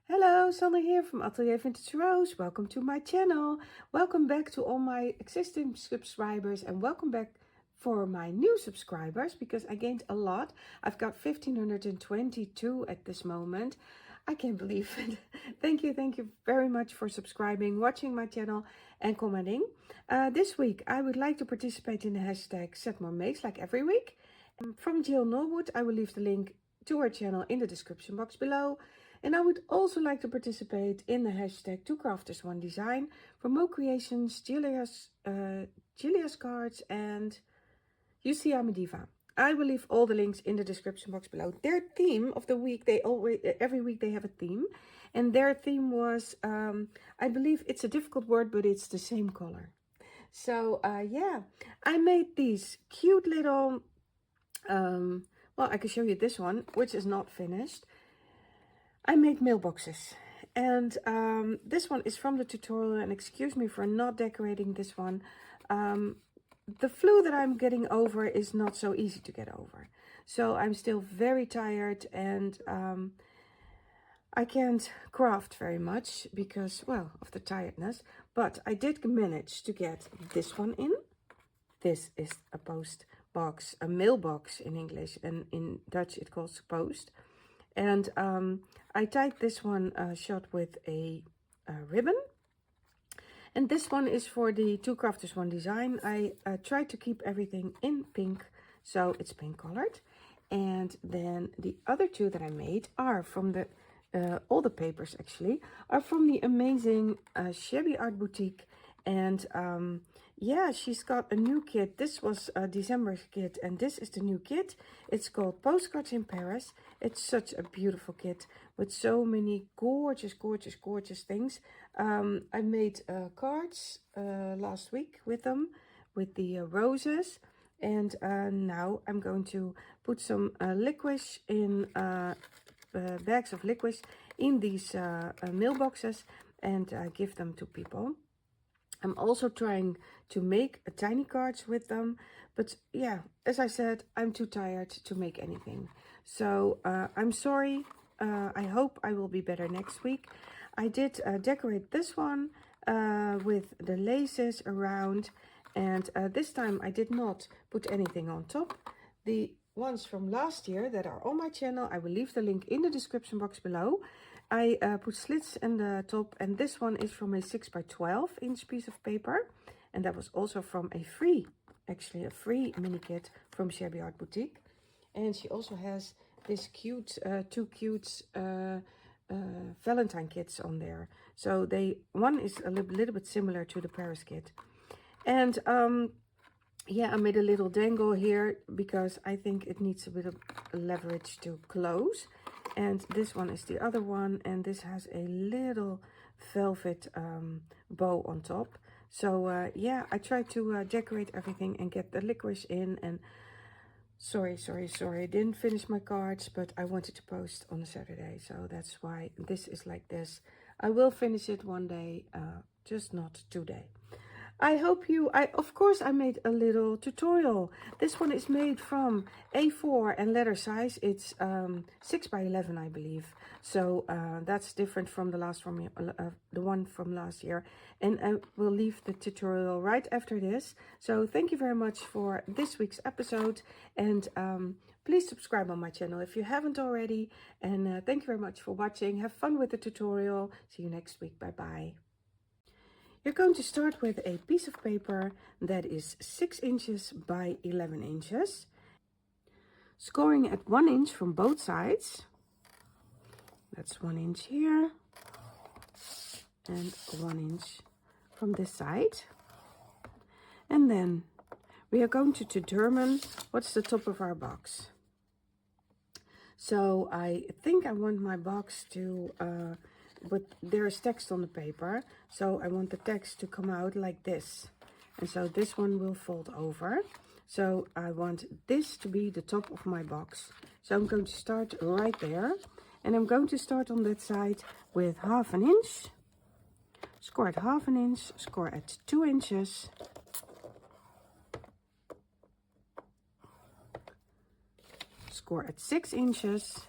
Hello, Sandra here from AtelierVintageRose. Welcome to my channel. Welcome back to all my existing subscribers and welcome back for my new subscribers because I gained a lot. I've got 1522 at this moment. I can't believe it. Thank you very much for subscribing, watching my channel and commenting. This week I would like to participate in the hashtag Set More Makes like every week. From Jill Norwood, I will leave the link to her channel in the description box below. And I would also like to participate in the hashtag 2crafters1design from Moe Creations, Girliascards and Ucyimadiva. I will leave all the links in the description box below. Their theme of the week, every week they have a theme. And their theme was, I believe it's a difficult word, but it's the same color. So yeah, I made these cute little, well, I can show you this one, which is not finished. I made mailboxes, and this one is from the tutorial, and excuse me for not decorating this one. The flu that I'm getting over is not so easy to get over. So I'm still very tired and I can't craft very much because, well, of the tiredness. But I did manage to get this one in. This is a post box, a mailbox in English, and in Dutch it calls post. And I tied this one shut with a ribbon. And this one is for the 2crafters1design. I tried to keep everything in pink, so it's pink colored. And then the other two that I made are from the, all the papers actually, are from the amazing Shabby Art Boutique. And yeah, she's got a new kit. This was December's kit and this is the new kit. It's called Postcards in Paris. It's such a beautiful kit with so many gorgeous things. I made cards last week with them, with the roses. And now I'm going to put some licorice in, bags of licorice in these mailboxes and give them to people. I'm also trying to make tiny cards with them, but yeah, as I said, I'm too tired to make anything. So I'm sorry. I hope I will be better next week. I did decorate this one with the laces around, and this time I did not put anything on top. The ones from last year that are on my channel, I will leave the link in the description box below. I put slits in the top, and this one is from a 6x12 inch piece of paper, and that was also from a free mini kit from Shabby Art Boutique. And she also has this cute two cute Valentine kits on there. So one is a little bit similar to the Paris kit. And yeah, I made a little dangle here because I think it needs a bit of leverage to close. And this one is the other one, and this has a little velvet bow on top. So yeah, I tried to decorate everything and get the licorice in. And sorry, I didn't finish my cards, but I wanted to post on a Saturday, so that's why this is like this. I will finish it one day, just not today. I hope you, of course I made a little tutorial. This one is made from A4 and letter size. It's 6x11, I believe. So that's different from the last one, the one from last year. And I will leave the tutorial right after this. So thank you very much for this week's episode. And please subscribe on my channel if you haven't already. And thank you very much for watching. Have fun with the tutorial. See you next week. Bye bye. You're going to start with a piece of paper that is 6 inches by 11 inches. Scoring at 1 inch from both sides. That's 1 inch here. And 1 inch from this side. And then we are going to determine what's the top of our box. So I think I want my box to... but there is text on the paper, so I want the text to come out like this, and so this one will fold over. So I want this to be the top of my box, so I'm going to start right there, and I'm going to start on that side with 1/2 inch, score at 1/2 inch, score at 2 inches, score at 6 inches,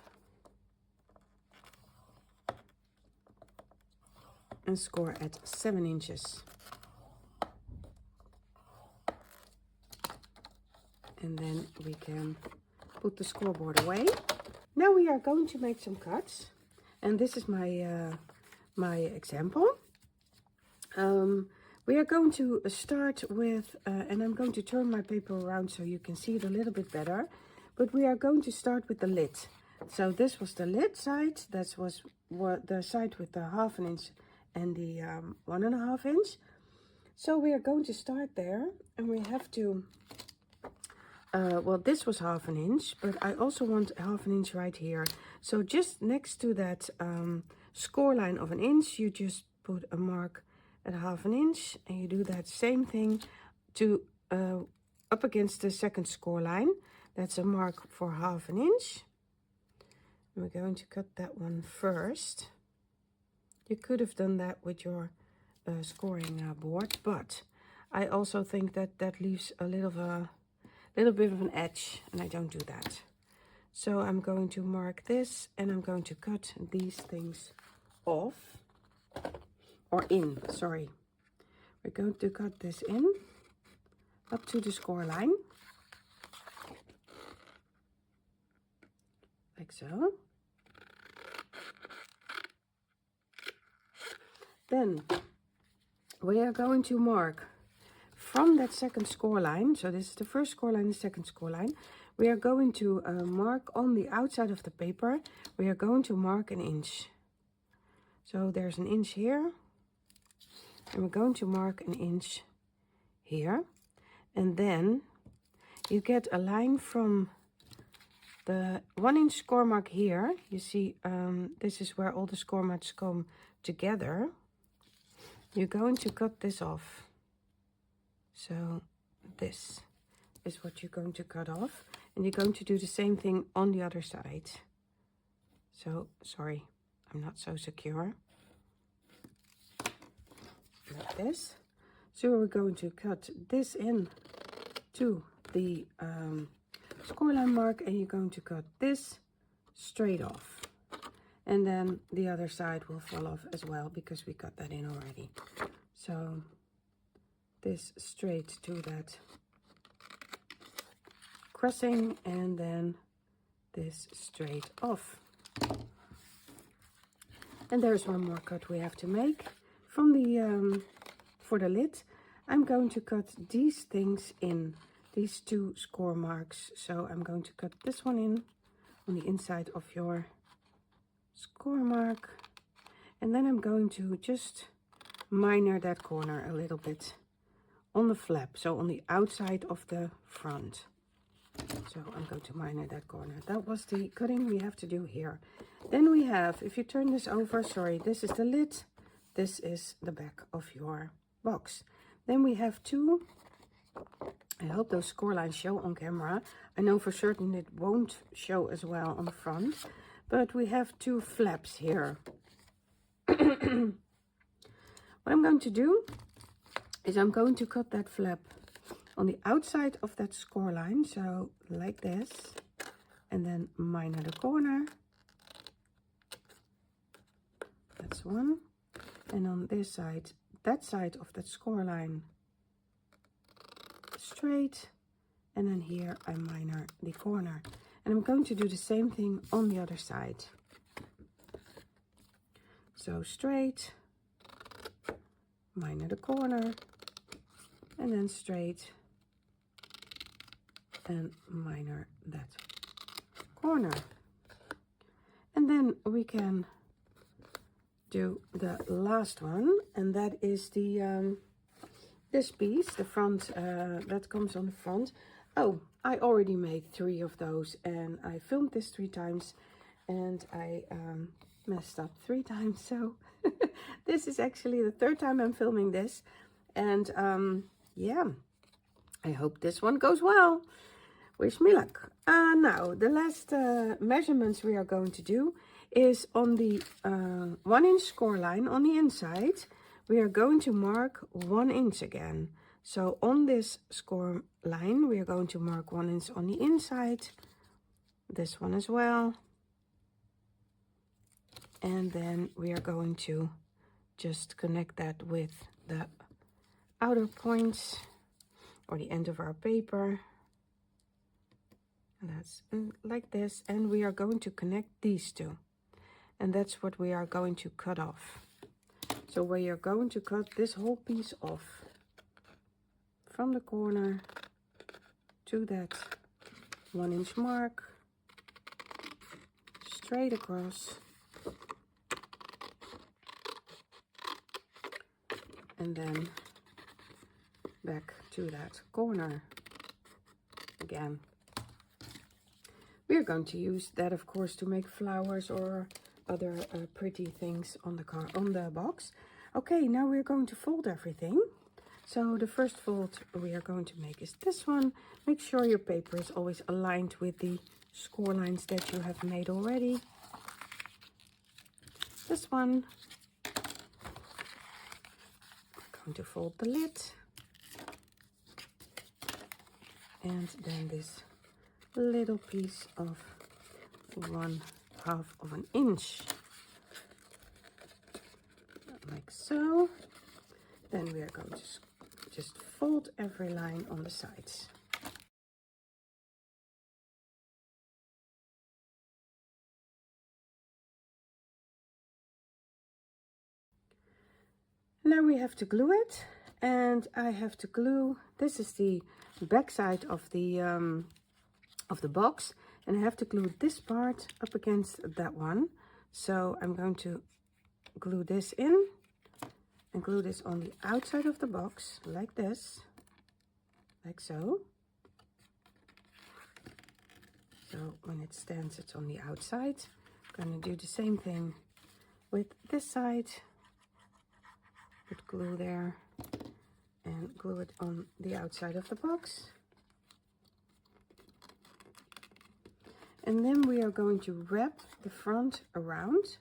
and score at 7 inches. And then we can put the scoreboard away. Now we are going to make some cuts. And this is my my example. We are going to start with, and I'm going to turn my paper around so you can see it a little bit better. But we are going to start with the lid. So this was the lid side. That was what the side with the 1/2 inch and the 1.5 inch. So we are going to start there, and we have to. Well, this was 1/2 inch, but I also want 1/2 inch right here. So just next to that score line of 1 inch, you just put a mark at 1/2 inch, and you do that same thing to up against the second score line. That's a mark for 1/2 inch. And we're going to cut that one first. You could have done that with your scoring board, but I also think that that leaves a little bit of an edge, and I don't do that. So I'm going to mark this, and I'm going to cut these things off, or in, sorry. We're going to cut this in, up to the score line. Like so. Then we are going to mark from that second score line. So this is the first score line, the second score line. We are going to mark on the outside of the paper. We are going to mark 1 inch. So there's 1 inch here. And we're going to mark 1 inch here. And then you get a line from the 1 inch score mark here. You see, this is where all the score marks come together. You're going to cut this off. So this is what you're going to cut off. And you're going to do the same thing on the other side. So, sorry, I'm not so secure. Like this. So we're going to cut this in to the score line mark, and you're going to cut this straight off. And then the other side will fall off as well, because we cut that in already. So this straight to that crossing, and then this straight off. And there's one more cut we have to make from the for the lid. I'm going to cut these things in, these 2 score marks. So I'm going to cut this one in on the inside of your score mark, and then I'm going to just minor that corner a little bit on the flap, so on the outside of the front. So I'm going to minor that corner. That was the cutting we have to do here. Then we have, if you turn this over, sorry, this is the lid, this is the back of your box. Then we have 2, I hope those score lines show on camera. I know for certain it won't show as well on the front, but we have 2 flaps here. What I'm going to do is I'm going to cut that flap on the outside of that score line, so like this, and then minor the corner. That's one. And on this side, that side of that score line, straight, and then here I minor the corner. And I'm going to do the same thing on the other side. So straight, minor the corner, and then straight, and minor that corner. And then we can do the last one, and that is the this piece, the front, that comes on the front. Oh, I already made 3 of those, and I filmed this 3 times, and I messed up 3 times. So this is actually the 3rd time I'm filming this, and yeah, I hope this one goes well. Wish me luck. Now the last measurements we are going to do is on the 1 inch score line on the inside. We are going to mark 1 inch again. So on this score line, we are going to mark 1 inch on the inside. This one as well. And then we are going to just connect that with the outer points or the end of our paper. And that's like this, and we are going to connect these two, and that's what we are going to cut off. So we are going to cut this whole piece off from the corner to that 1-inch mark, straight across, and then back to that corner again. We are going to use that, of course, to make flowers or other pretty things on the box. Okay, now we're going to fold everything. So the first fold we are going to make is this one. Make sure your paper is always aligned with the score lines that you have made already. This one. We're going to fold the lid. And then this little piece of 1/2 of an inch, like so. Then we are going to just fold every line on the sides. Now we have to glue it, and I have to glue, this is the back side of the box, and I have to glue this part up against that one. So I'm going to glue this in and glue this on the outside of the box like this, like so. So when it stands, it's on the outside. I'm going to do the same thing with this side. Put glue there and glue it on the outside of the box. And then we are going to wrap the front around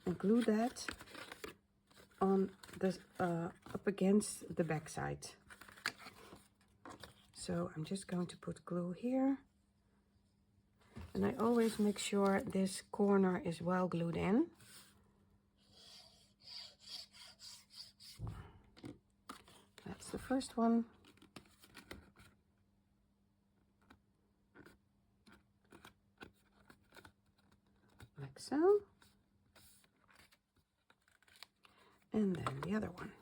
and glue that on the up against the back side. So I'm just going to put glue here, and I always make sure this corner is well glued in. That's the first one. Like so. And then the other one.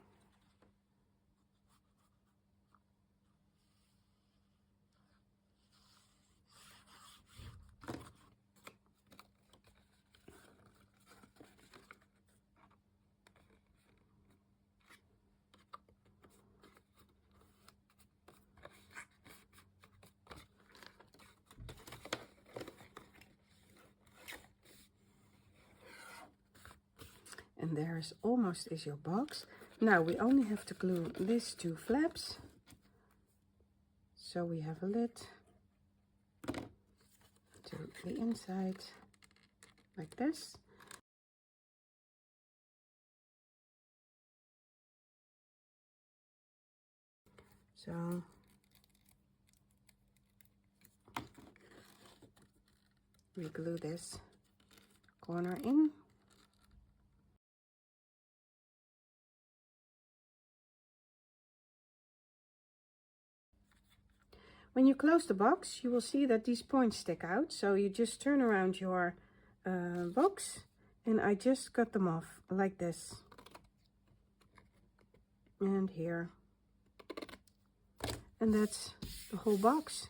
And there's almost is your box. Now we only have to glue these two flaps. So we have a lid to the inside like this. So we glue this corner in. When you close the box, you will see that these points stick out. So you just turn around your box, and I just cut them off like this. And here. And that's the whole box.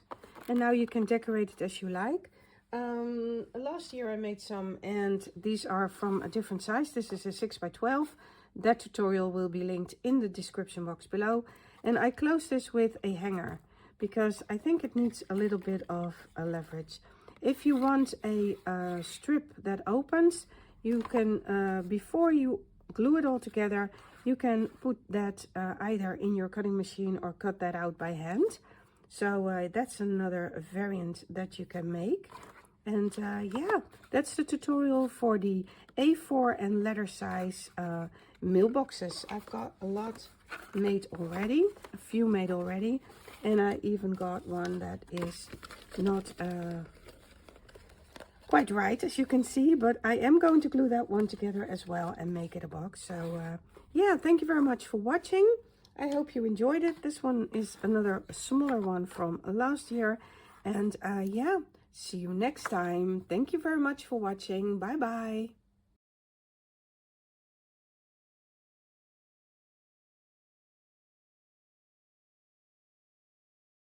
And now you can decorate it as you like. Last year I made some, and these are from a different size. This is a 6x12. That tutorial will be linked in the description box below. And I close this with a hanger, because I think it needs a little bit of a leverage. If you want a strip that opens, you can, before you glue it all together, you can put that either in your cutting machine or cut that out by hand. So that's another variant that you can make. And yeah, that's the tutorial for the A4 and letter size mailboxes. I've got a lot made already, a few made already. And I even got one that is not quite right, as you can see, but I am going to glue that one together as well and make it a box. So yeah, thank you very much for watching. I hope you enjoyed it. This one is another smaller one from last year. And yeah, see you next time. Thank you very much for watching. Bye bye.